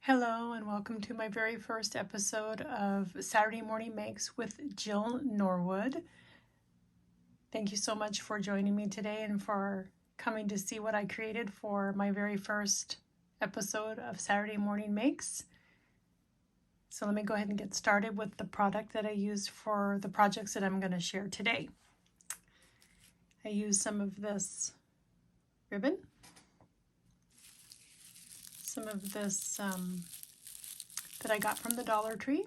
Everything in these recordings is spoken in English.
Hello and welcome to my very first episode of Saturday Morning Makes with Jill Norwood. Thank you so much for joining me today and for coming to see what I created for my very first episode of Saturday Morning Makes. So let me go ahead and get started with the product that I used for the projects that I'm going to share today. I used some of this ribbon, some of this that I got from the Dollar Tree.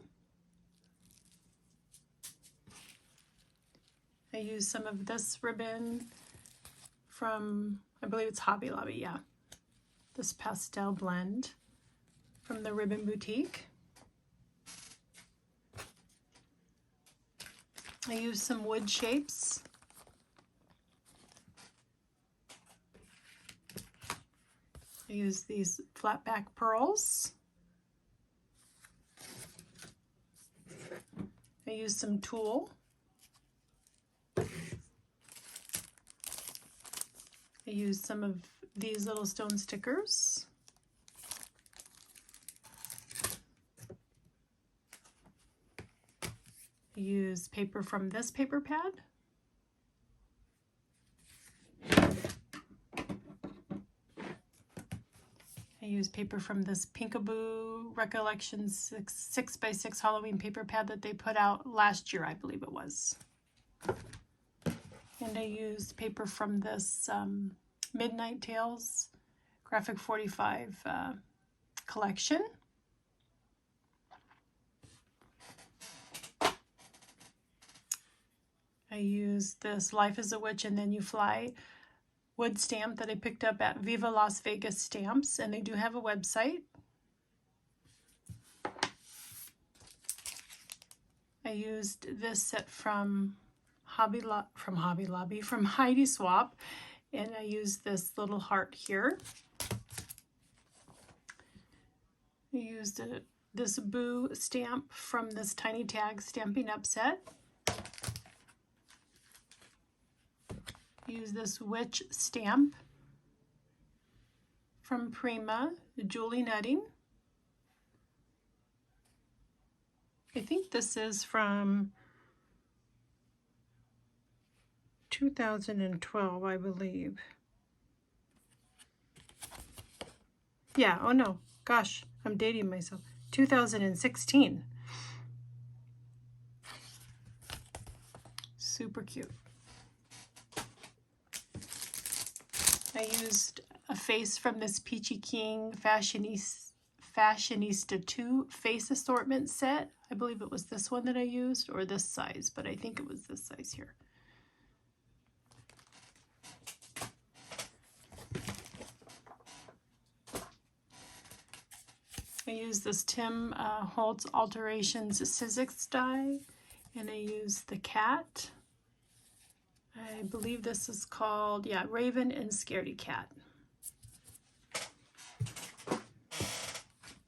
I used some of this ribbon from, I believe it's Hobby Lobby, yeah. This pastel blend from the Ribbon Boutique. I used some wood shapes. I used these flat back pearls. I used some tulle. I used some of these little stone stickers. I used paper from this paper pad. I used paper from this Pinkaboo Recollections 6x6 Halloween paper pad that they put out last year, I believe it was. And I used paper from this Midnight Tales Graphic 45 collection. I used this Life is a Witch and Then You Fly wood stamp that I picked up at Viva Las Vegas Stamps, and they do have a website. I used this set from Heidi Swap, and I used this little heart here. I used this Boo stamp from this Tiny Tag Stampin' Up set. Use this witch stamp from Prima, Julie Nutting. I think this is from 2012, I believe. Yeah, oh no, gosh, I'm dating myself. 2016. Super cute. I used a face from this Peachy King Fashionista 2 face assortment set. I believe it was this one that I used, or this size, but I think it was this size here. I used this Tim Holtz Alterations Sizzix die, and I used the cat. I believe this is called, yeah, Raven and Scaredy Cat.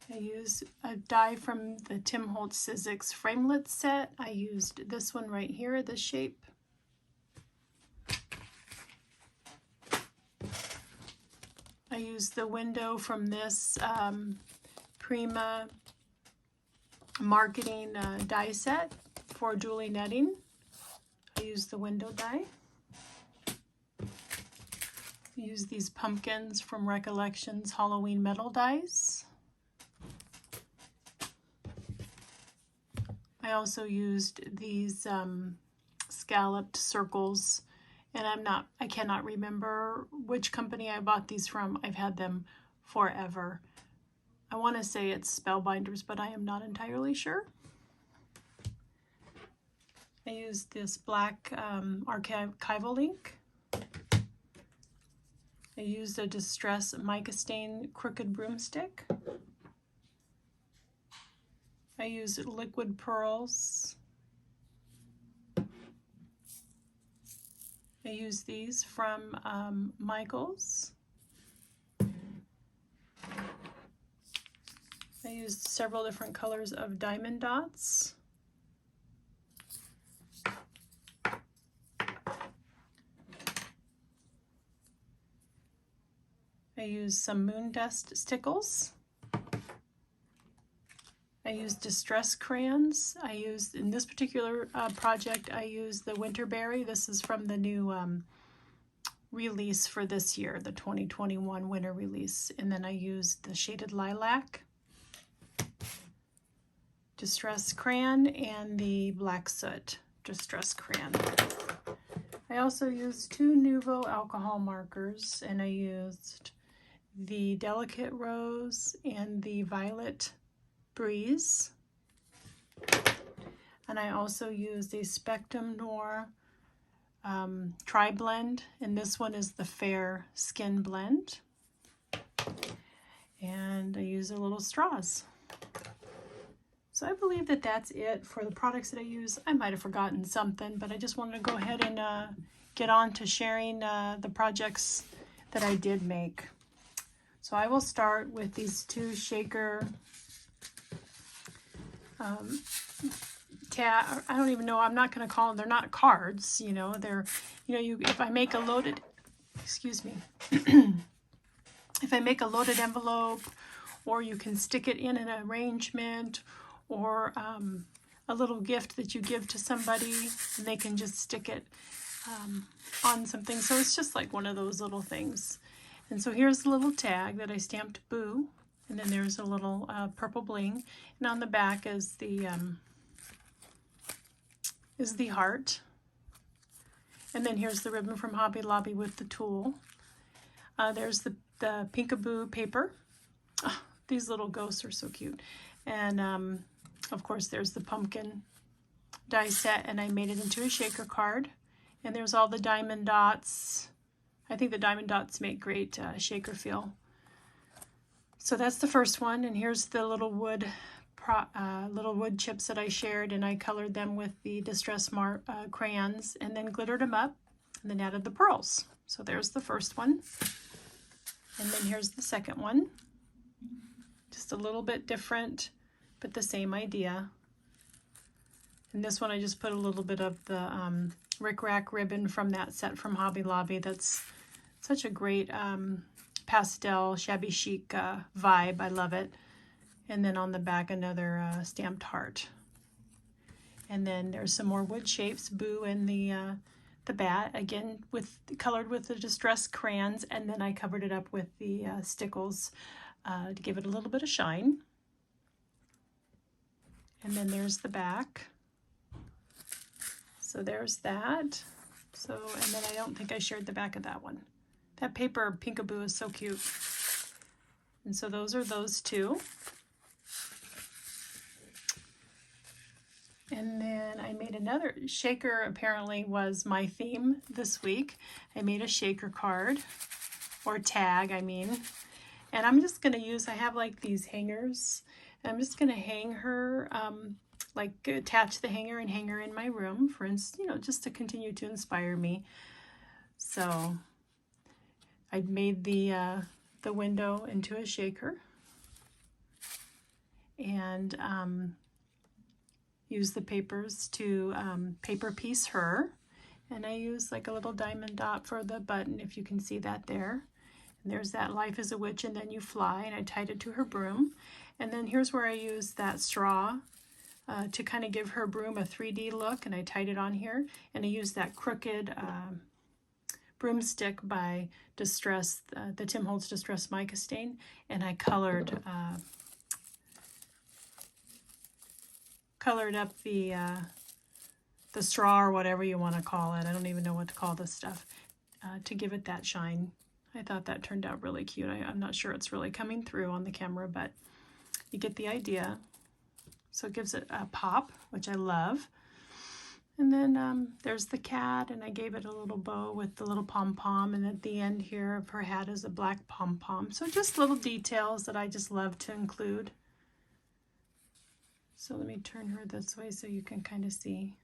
I used a die from the Tim Holtz Sizzix Framelit set. I used this one right here, this shape. I used the window from this Prima marketing die set for Julie Nutting. I used the window die. Use these pumpkins from Recollections Halloween metal dies. I also used these scalloped circles, and I cannot remember which company I bought these from. I've had them forever. I want to say it's Spellbinders, but I am not entirely sure. I used this black archival ink. I used a Distress mica stain crooked broomstick. I used liquid pearls. I used these from Michaels. I used several different colors of diamond dots. I used some moon dust stickles. I used distress crayons. I used, in this particular project, I used the Winterberry. This is from the new release for this year, the 2021 winter release. And then I used the shaded lilac, distress crayon, and the black soot distress crayon. I also used 2 Nuvo alcohol markers, and I used the Delicate Rose and the Violet Breeze. And I also used a Spectrum Noir tri-blend, and this one is the Fair Skin Blend. And I use a little straws. So I believe that that's it for the products that I use. I might have forgotten something, but I just wanted to go ahead and get on to sharing the projects that I did make. So I will start with these 2 shaker I don't even know, I'm not going to call them, they're not cards, you know, they're, you know, if I make a loaded, excuse me, if I make a loaded envelope, or you can stick it in an arrangement, or a little gift that you give to somebody, and they can just stick it on something. So it's just like one of those little things. And so here's the little tag that I stamped Boo, and then there's a little purple bling, and on the back is the heart. And then here's the ribbon from Hobby Lobby with the tulle. There's the Pinkaboo paper. Oh, these little ghosts are so cute. And of course there's the pumpkin die set, and I made it into a shaker card. And there's all the diamond dots. I think the diamond dots make great shaker feel. So that's the first one, and here's the little wood chips that I shared, and I colored them with the Distress crayons, and then glittered them up, and then added the pearls. So there's the first one, and then here's the second one. Just a little bit different, but the same idea. And this one I just put a little bit of the Rick Rack ribbon from that set from Hobby Lobby. That's such a great pastel, shabby chic vibe. I love it. And then on the back, another stamped heart. And then there's some more wood shapes, Boo and the bat, again colored with the Distress crayons, and then I covered it up with the stickles to give it a little bit of shine. And then there's the back. So there's that. So, and then I don't think I shared the back of that one. That paper Pinkaboo is so cute. And so those are those 2. And then I made another shaker. Apparently was my theme this week. I made a shaker card, or tag, I mean. And I'm just going to use, I have like these hangers. And I'm just going to hang her, like attach the hanger and hang her in my room, for instance, you know, just to continue to inspire me. So I made the window into a shaker. And use the papers to paper piece her, and I use like a little diamond dot for the button, if you can see that there. And there's that Life is a Witch and Then You Fly, and I tied it to her broom. And then here's where I used that straw to kind of give her broom a 3D look, and I tied it on here. And I used that crooked broomstick by Distress, the Tim Holtz Distress mica stain, and I colored up the straw, or whatever you want to call it. I don't even know what to call this stuff, to give it that shine. I thought that turned out really cute. I'm not sure it's really coming through on the camera, but you get the idea. So it gives it a pop, which I love. And then there's the cat, and I gave it a little bow with the little pom-pom, and at the end here of her hat is a black pom-pom. So just little details that I just love to include. So let me turn her this way so you can kind of see.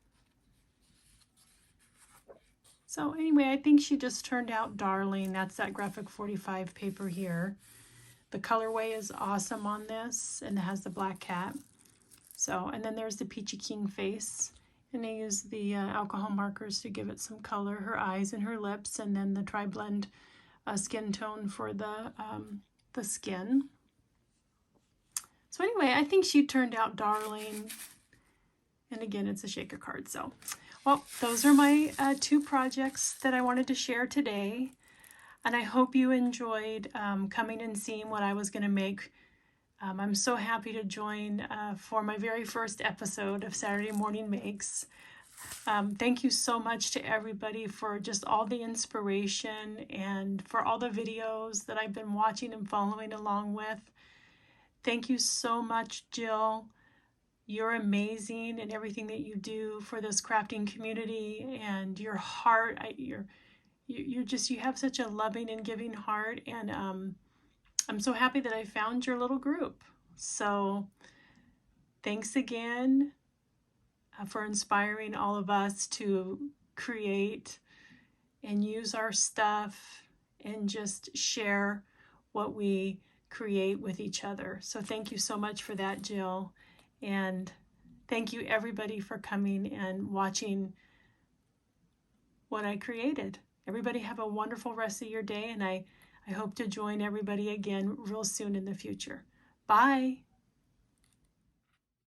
So anyway, I think she just turned out darling. That's that Graphic 45 paper here. The colorway is awesome on this, and it has the black cat. So, and then there's the Peachy King face. And I use the alcohol markers to give it some color, her eyes and her lips, and then the tri-blend skin tone for the skin. So anyway, I think she turned out darling. And again, it's a shaker card. So, well, those are my 2 projects that I wanted to share today. And I hope you enjoyed coming and seeing what I was going to make. I'm so happy to join for my very first episode of Saturday Morning Makes. Thank you so much to everybody for just all the inspiration and for all the videos that I've been watching and following along with. Thank you so much, Jill. You're amazing in everything that you do for this crafting community, and your heart, you have such a loving and giving heart, and I'm so happy that I found your little group. So thanks again for inspiring all of us to create and use our stuff and just share what we create with each other. So thank you so much for that, Jill. And thank you everybody for coming and watching what I created. Everybody have a wonderful rest of your day, and I hope to join everybody again real soon in the future. Bye.